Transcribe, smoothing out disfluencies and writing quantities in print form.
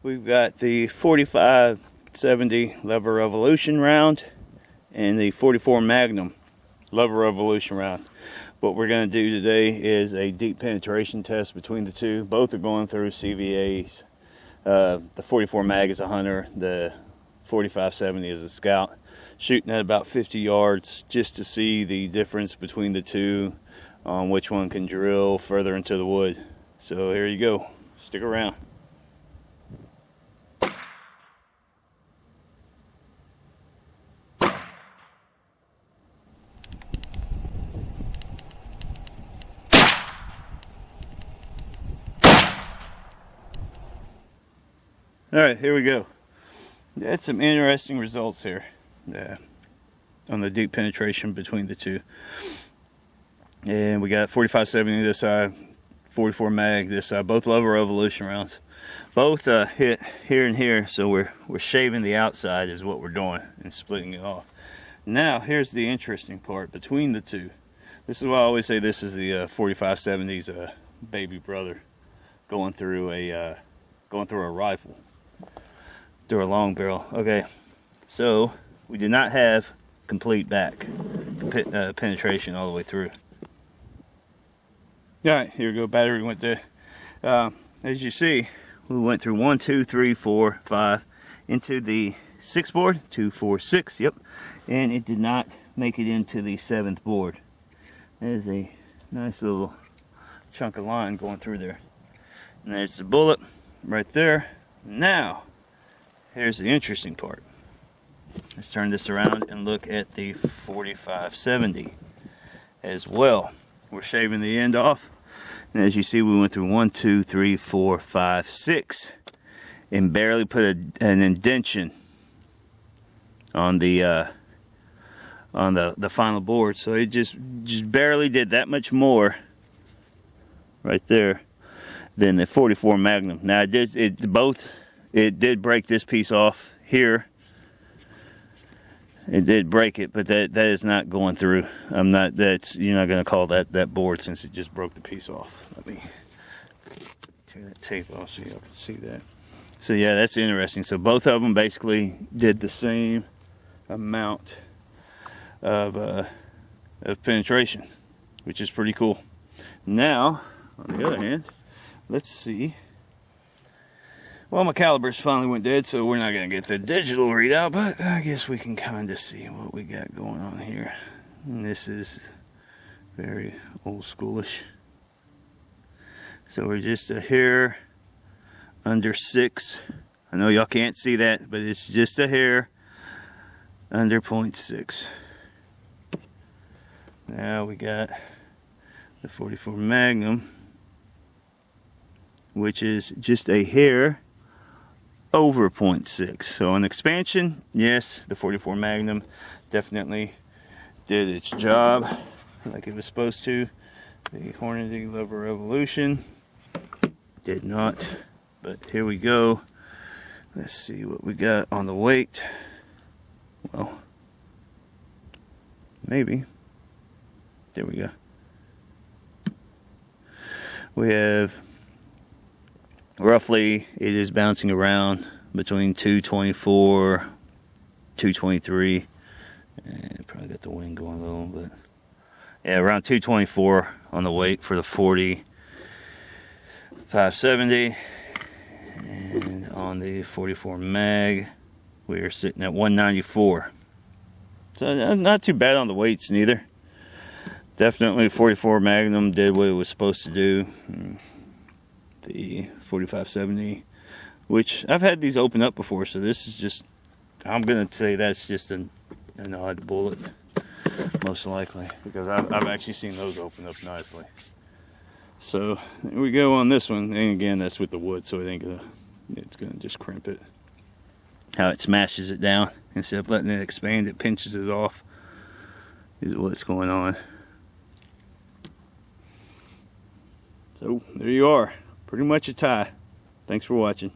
We've got the 45-70 LEVERevolution round and the 44 Magnum LEVERevolution round. What we're going to do today is a deep penetration test between the two. Both are going through CVAs. The 44 Mag is a hunter, the 45-70 is a scout. Shooting at about 50 yards just to see the difference between the two on which one can drill further into the wood. So here you go. Stick around. Alright, here we go. That's some interesting results here on the deep penetration between the two. And we got 45-70 this side, 44 Mag this side, both LEVERevolution rounds. Both hit here and here, so we're shaving the outside is what we're doing and splitting it off. Now, here's the interesting part between the two. This is why I always say this is the 45-70's baby brother going through a rifle. Through a long barrel. Okay, so we did not have complete back penetration all the way through. Alright, here we go. Battery went there. As you see, we went through 1, 2, 3, 4, 5 into the 6th board, 2, 4, 6, yep, and it did not make it into the 7th board. There's a nice little chunk of line going through there, and there's the bullet right there. Now here's the interesting part. Let's turn this around and look at the 45-70 as well. We're shaving the end off, and as you see, we went through 1, 2, 3, 4, 5, 6, and barely put an indentation on the final board. So it just barely did that much more right there than the 44 Magnum. Now it did break this piece off here. It did break it, but that is not going through. You're not going to call that board since it just broke the piece off. Let me tear that tape off so y'all can see that. So yeah, that's interesting. So both of them basically did the same amount of penetration, which is pretty cool. Now, on the other hand, let's see. Well, my calibers finally went dead, so we're not going to get the digital readout, but I guess we can kind of see what we got going on here. And this is very old schoolish. So we're just a hair under 6. I know y'all can't see that, but it's just a hair under 0.6. Now we got the 44 Magnum, which is just a hair over 0.6. So an expansion, yes, the 44 Magnum definitely did its job like it was supposed to. The Hornady LEVERevolution did not. But here we go. Let's see what we got on the weight. Well, maybe. There we go. We have roughly, it is bouncing around between 224, 223, and probably got the wind going a little, but yeah, around 224 on the weight for the 45-70, and on the 44 Mag, we are sitting at 194. So not too bad on the weights neither. Definitely 44 Magnum did what it was supposed to do. The 45-70, which I've had these open up before, so this is just, I'm gonna say that's just an odd bullet, most likely, because I've actually seen those open up nicely. So here we go on this one, and again, that's with the wood, so it's gonna just crimp it. How it smashes it down instead of letting it expand, it pinches it off, is what's going on. So there you are. Pretty much a tie. Thanks for watching.